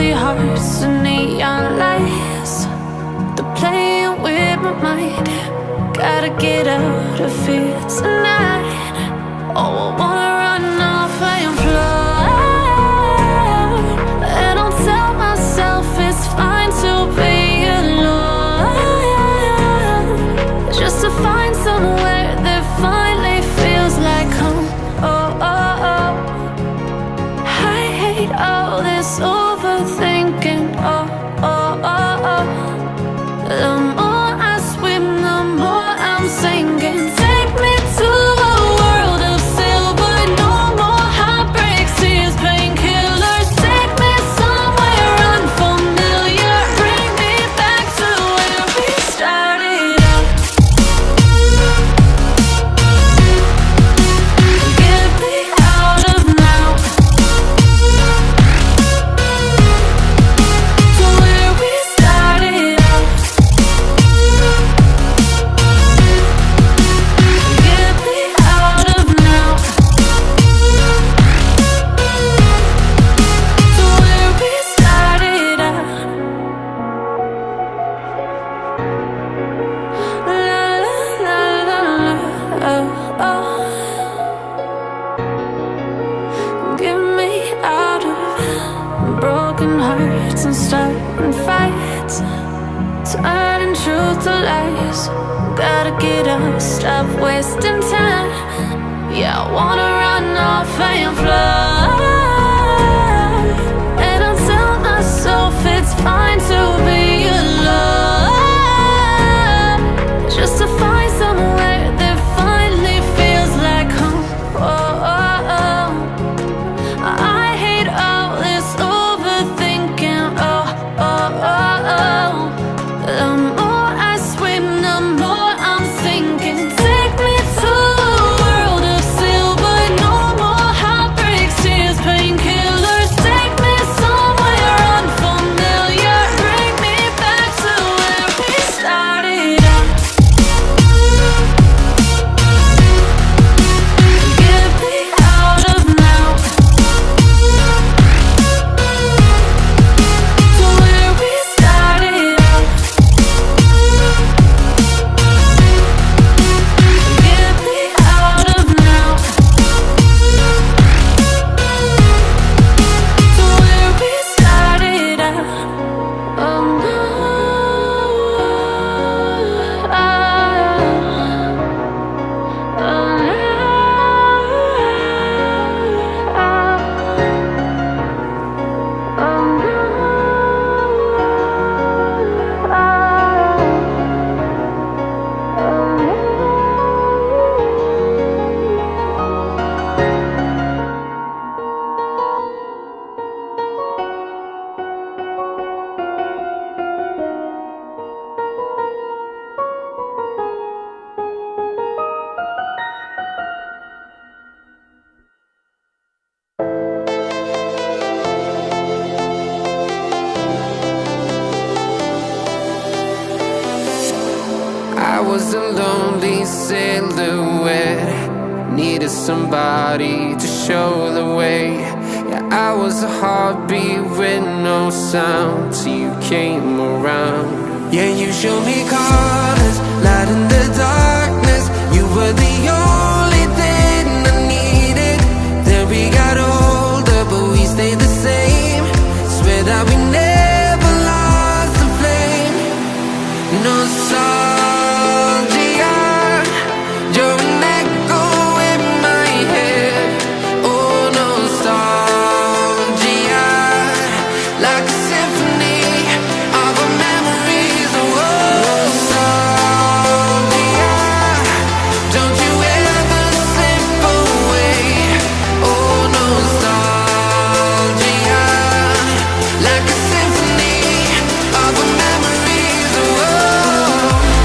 empty hearts and neon lights. They're playing with my mind. Gotta get out of here tonight. Oh, I wanna run off and fly. And I'll tell myself it's fine to be alone, just to find somewhere that finally feels like home. Oh, oh, oh. I hate all this overthinking. Oh, oh, oh, oh. The more I swim, the more I'm sinking. Take me to a world of silver. No more heartbreaks, tears, painkillers. Take me somewhere unfamiliar. Bring me back to where we started out. Get me out of now, to where we started out. Get me out of now, to where we started out. La la la la la, oh, oh. Get me out of broken hearts and starting fights, turning truth to lies. Gotta get up, stop wasting time. Yeah, I wanna run off and fly. And I'll tell myself it's fine to be alone, just to find somewhere that finally feels like home. Oh, oh, oh. I hate all this overthinking. Oh, oh, oh, oh. The more I swim, the more I'm sinking. Take me to a world of silver. No more heartbreaks, tears, painkillers. Take me somewhere unfamiliar. Bring me back to where we started out. Get me out of now, to where we started out. Get me out of now, to where we started out. Oh no, oh I was a lonely silhouette, needed somebody to show the way. Yeah, I was a heartbeat with no sound till you came around. Yeah, you showed me colors, light in the darkness. You were the only thing I needed. Then we got older, but we stayed the same. Swear that we never lost the flame. Nostalgia, you're an echo in my head. Oh, nostalgia, like a symphony of our memories. Oh, nostalgia, don't you ever slip away. Oh, nostalgia, like a symphony of our memories. Oh,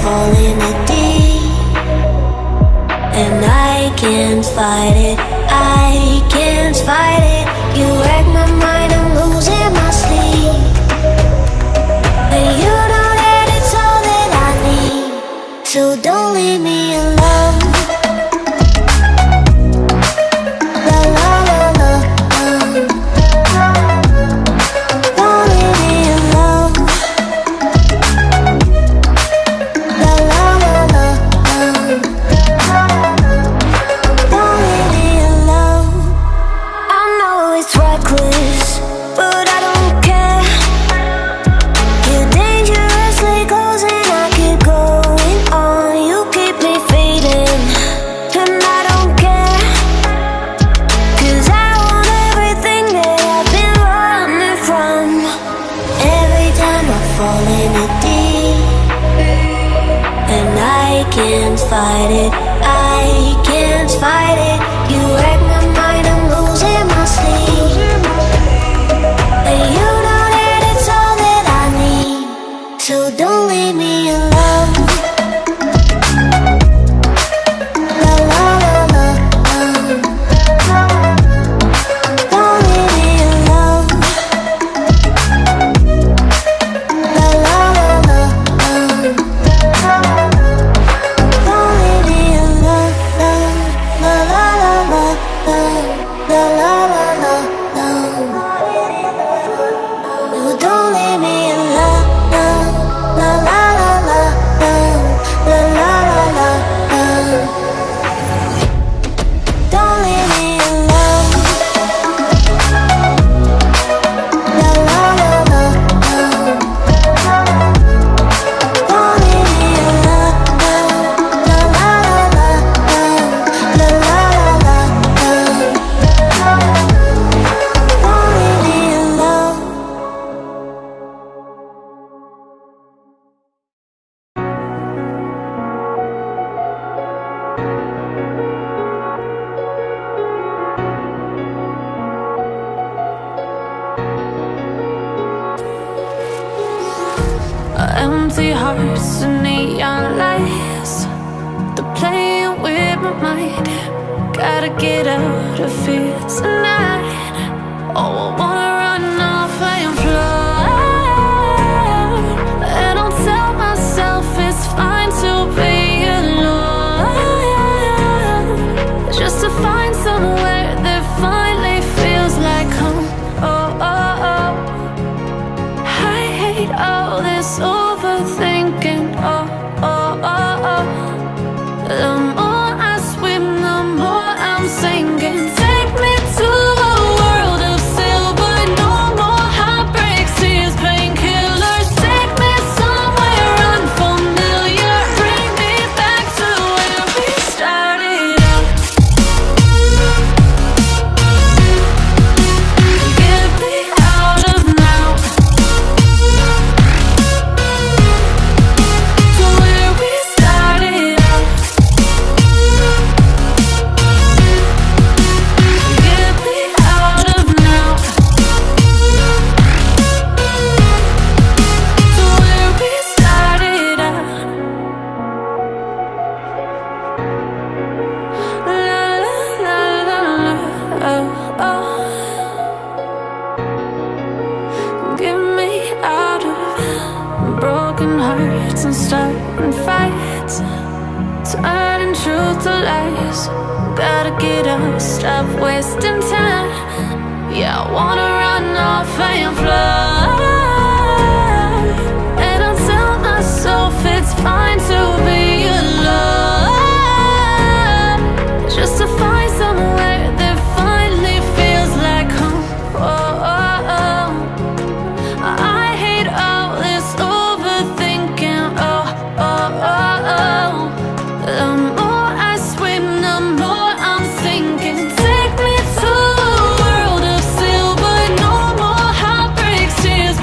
falling in deep, and I can't fight it, I can't fight it. You wreck my mind, I'm losing my sleep, and you know that it's all that I need. So don't leave me alone. La la la la, don't leave me alone. La la la la, don't leave me alone. I know it's reckless, but I don't care. You're dangerously close and I keep going on. You keep me fading, and I don't care, 'cause I want everything that I've been running from. Every time I fall in it deep, and I can't fight it, I can't fight it. You wreck my mind, I'm losing my sleep, and you know that it's all that I need. So don't leave me alone. La la la la, don't leave me alone. La la la la, don't leave me alone. La la la la, la la la la, no, don't leave me alone. La la la la, la la la la, don't leave me alone. La la la la, don't leave me alone. La la la la, la la la la, don't leave me alone. Empty hearts and neon lights, they're playing with my mind. Gotta get out of here tonight. Oh, I wanna run off and fly, and I'll tell myself it's fine to be alone, just to find somewhere that finally feels like home. Oh, oh, oh, I hate all this overthinking. Oh, oh, oh, oh, the more I swim, the more I'm sinking. Take me to a world of silver, no more heartbreaks, tears, painkillers. Take me somewhere unfamiliar, bring me back to where we started out. Get me out of now, to where we started out. Get me out of now, to where we started out. La la la la la, oh, oh. Get me out of broken hearts and starting fights, turning truth to lies. Gotta get up, stop wasting time. Yeah, I wanna run off and fly, and I'll tell myself it's fine to be alone, just to find somewhere that finally feels like home. Oh, oh, oh, I hate all this overthinking. Oh, oh, oh, oh, the more I swim, the more I'm sinking. Take me to a world of silver, no more heartbreaks, tears,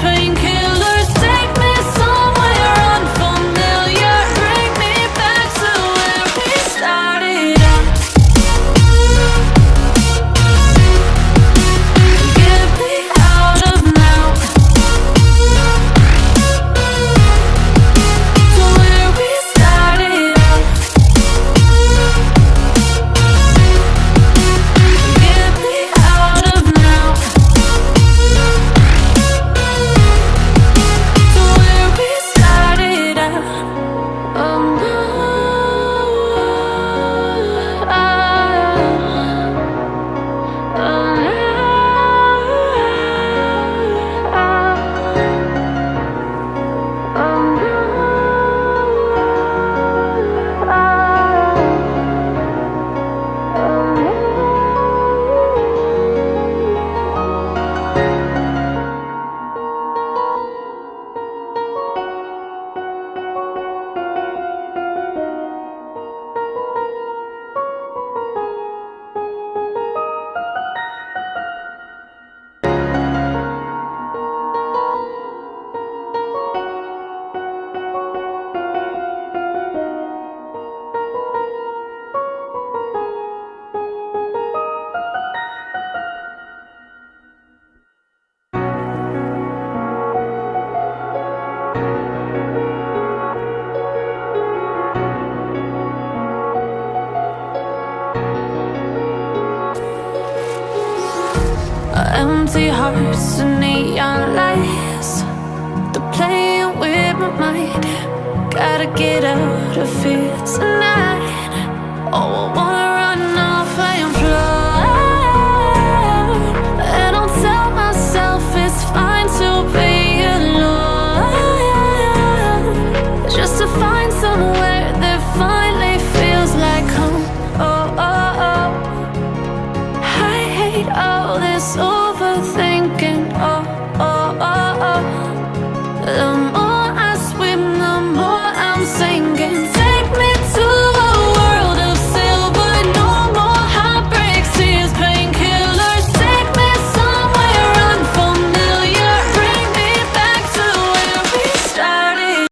Empty hearts and neon lights, they're playing with my mind. Gotta get out of here tonight.